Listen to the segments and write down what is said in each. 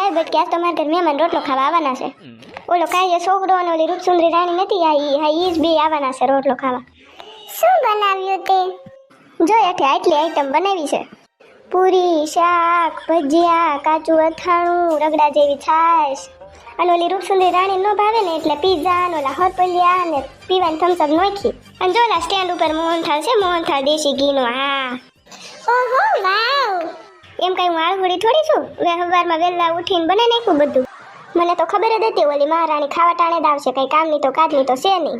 એ બટકી આજ તો મારા ઘર મહેમાન રોટલો ખાવા આવવાના છે. ઓલો કાળિયો છોકરો અને ઓલી રૂપસુંદરી રાણી નથી ઈ જ બે આવવાના છે રોટલો ખાવા. શું બનાવ્યું તે? જો એઠે આટલી આઈટમ બનાવી છે. પૂરી, શાક, ભજીયા, કાચું અથાણું, રગડા જેવી છાશ. અને ઓલી રૂપસુંદરી રાણી નો ભાવે ને એટલે પીઝા ને ઓલા હરપલિયા ને પીવાની થમ્સઅપ નાખી. અને જો ઓલા સ્ટેન્ડ ઉપર મોહનથાળ છે, મોહનથાળ દેશી ઘીનો. હા ઓહો વાવ. એમ કઈ હું આળવડી થોડી છું. સવારમાં વહેલા ઉઠીને બનાવી નાખ્યું બધું. મને તો ખબર જ હતી ઓલી મહારાણી ખાવા ટાણે જ આવશે, કઈ કામની તો કાજની તો છે નહીં.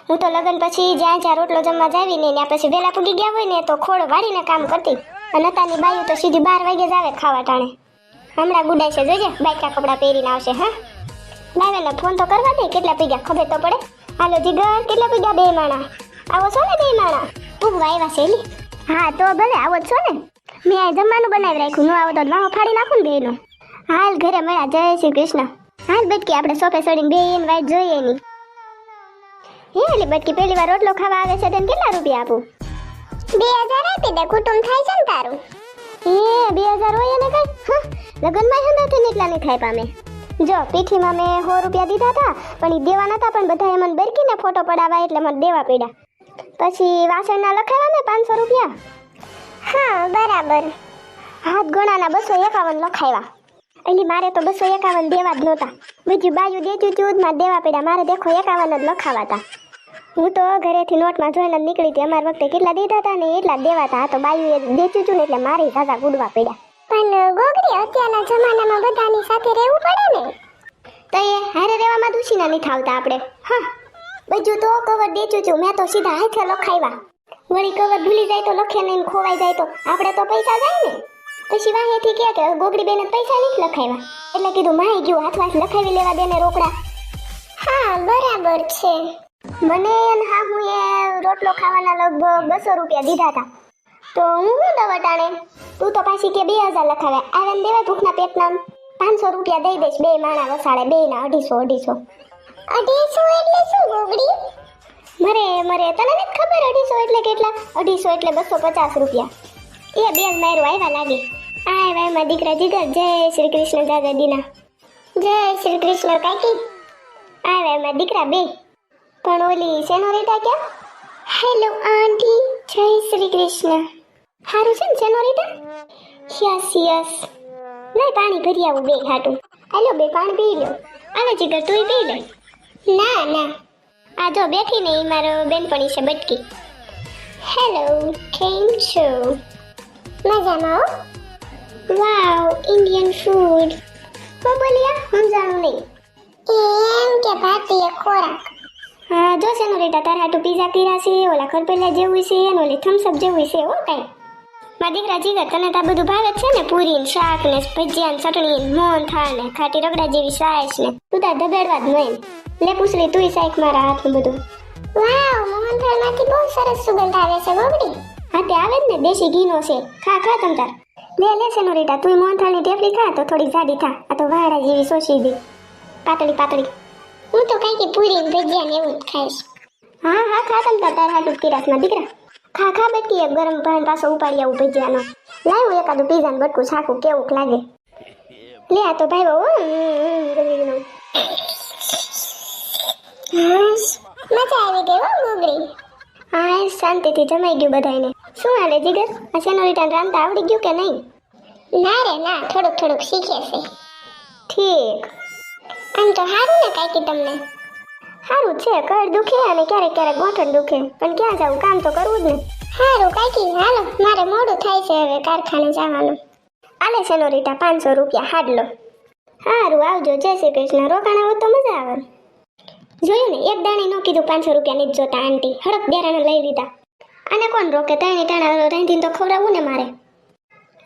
હું તો લગ્ન પછી જ્યાં રોટલો જમવા જાવી ને ત્યાં પછી વહેલા પૂગી ગયા હોય ને તો ખોળો વાળીને કામ કરતી. અને અત્યારની બાયું તો સીધી 12 વાગે જ આવે ખાવા ટાણે. હમણાં ગુડાઈ છે જોજે, બાયકા કપડાં પહેરીને આવશે. હા લાવેલા ફોન તો કરવા દે, કેટલા પીગ્યા ખબર તો પડે. હાલો જીગર, કેટલા પીગ્યા? 2 માણા. આવો છો ને 2 માણા? પૂગવા આવ્યા છે એલી. હા તો ભલે આવો જ છો ને. મેં આ જમવાનું બનાવી રાખ્યું, ન આવો તો માહો ફાડી નાખું ને બેનો. હાલ ઘરે મળ્યા. જય શ્રી કૃષ્ણ. હાલ બટકી આપણે સોફે ચડીને બેન વાઈટ જોઈએ ની. હે એલી બટકી પહેલી વાર રોટલો ખાવા આવે છે, તેને કેટલા રૂપિયા આપું? 2000 આપી દે, કુટુંબ થાય છે ને તારું. હે 2000 હોય ને કઈ? હા લગનમાં હંદાથી એટલા નહીં થાય પામે. જો પીઠીમાં મેં 100 રૂપિયા દીધા હતા, પણ એ દેવા નતા, પણ બધા મને બરકીને ફોટો પડાવવા એટલે મને દેવા પડ્યા. પછી વાસણના લખાવ્યા મેં 500 રૂપિયા. હા બરાબર. હાથ ગણાના 251 લખાવ્યા. એટલે મારે તો 251 દેવા જ નહોતા. બીજું બાયું દેચું ચૂદમાં દેવા પડ્યા. મારે દેખો 51 જ લખાવાતા. હું તો ઘરેથી નોટમાં જોઈને જ નીકળી હતી. અમારા વખતે કેટલા દીધા હતા ને એટલા જ દેવાતા. આ તો બાયું દેચું છું ને એટલે મારે દાદા ગુડવા પડ્યા. પણ ગોગડી, અત્યારના જમાનામાં બધાની સાથે રહેવું પડે ને. તો એ હારે રહેવામાં દુશીના નહીં થાવતા આપણે. હા બીજું તો કવર દેચું છું મેં તો સીધા હાથે લખાવ્યા. વળી કવર ભૂલી જાય તો લખે નહીં, ખોવાઈ જાય તો આપણે તો પૈસા જાય ને. પછી વાહેથી કે ગોગડી બેને પૈસા નથી લખાવ્યા, એટલે કીધું માહી ગયું હાથવાસ લખાવી લેવા દે ને રોકડા. હા બરાબર છે. મને હા હું એ રોટલો ખાવાના લગભગ 200 રૂપિયા દીધા હતા. તો હું શું દવા ટાણે? તું તો પાછી કે 2000 લખાવ્યા. આવેને દેવાય ભૂખના પેટના 500 રૂપિયા દઈ દઈશ. 2 માણા વસાડે, 2 ના 250. 250 એટલે શું ગોગડી? મરે તને નથી ખબર 250 એટલે કેટલા? 250 એટલે 250 રૂપિયા. એ બેન મારું આવ્યા લાગે. આય એમાં દીકરા જીગર. જય શ્રી કૃષ્ણ દાદા દીના. જય શ્રી કૃષ્ણ કાકી. આય એમાં દીકરા 2. પણ ઓલી સેનોરિટા ક્યાં? Hello aunty. જય શ્રી કૃષ્ણ. હારું છે ને સેનોરિટા? યસ. નહીં પાણી ભરી આવું 2 હાટું. હાલો 2 પાણી પી લો. આવે જીગર તું પી લે. ના આ જો બેઠી ને મારો બેનપણી છે બટકી. હેલો, કેમ છો? મજામાં હો. વાવ, ઇન્ડિયન ફૂડ. શું બોલ્યા? સમજાણું નહીં. એમ કે ભારતીય ખોરાક. હા જો સેનોરિટા તારા હાટું પીઝા કર્યા છે, ઓલા ખરપલિયા જેવું છે અને ઓલી થમ્સઅપ જેવું છે. હો કાંઈ મારા દીકરા જીગર તને તો બધું ભાવે જ છે ને. પૂરી ને શાક ને ભજીયા ને ચટણી ને મોહનથાળ ને ખાટી રગડા જેવી સાયસ ને. તું તાર ધબેડવા જ નહીં. લે પૂછલી તુંય શાક મારા હાથનું બધું. વાવ, મોહનથાળમાંથી બહુ સરસ સુગંધ આવે છે ગોગડી. હા તે આવે જ ને, દેશી ઘીનો છે. ખા તમ તાર. લે સેનોરિટા તુંય મોહનથાળની ઢેફલી ખા તો થોડી જાડી થા. આ તો વાડા જેવી સોસી દી પાતળી. હું તો કાંઈક પૂરી ને ભજીયા ને એવું જ ખાઈશ. હા ખા તમ તાર હાટું કિરાસમાં દીકરા. ખા બેટી. એક ગરમ પાણી પાછો ઉપાડી આવું ભજીયાનો. લાવ હું એકાદું પીઝા ને બટકું શાકું કેવું લાગે. લે આ તો ભાઈ મજા આવી ગઈ હો ગોગડી. હા શાંતિથી જમાઈ ગયું બધાને. શું હાલે જીગર? આ સેનોરિટાને રાંધતા આવડી ગયું કે નહીં? ના રે ના, થોડુંક શીખે છે. ઠીક. આમ તો સારું ને કાંઈક તમને? સારું છે. કળ દુખે અને ક્યારેક ગોઠણ દુખે, પણ ક્યાં જાવું, કામ તો કરવું જ ને. સારું કાંઈક. હાલો મારે મોડું થાય છે હવે કારખાને જવાનું. આલે સેનોરિટા 500 રૂપિયા હાડ લો. સારું આવજો. જય શ્રી કૃષ્ણ. રોકાણા હોત તો મજા આવે. જોયું ને, એક દાણી નો કીધું 500 રૂપિયા નહીં જોતા. આંટી હડક દેરાને લઈ લીધા. આને કોણ રોકે? ટાણા રાંધીને તો ખવડાવવું ને મારે.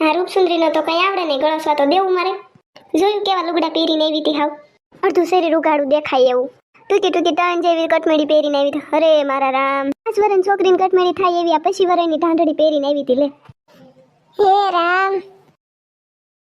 આ રૂપસુંદરીનો તો કઈ આવડે નહીં, ગળસવા તો દેવું મારે. જોયું કેવા લુગડા પહેરીને આવી હતી? હાવ અડધું શરીર ઉગાડું દેખાય એવું. ટૂંકી ટન જેવી કટમેડી પહેરીને આવી હતી. અરે મારા રામ, 5 વર્ષની છોકરીને કટમેડી થાય એવી આ પછી વરની ઢાંઢડી પહેરીને આવી હતી. લે હે રામ.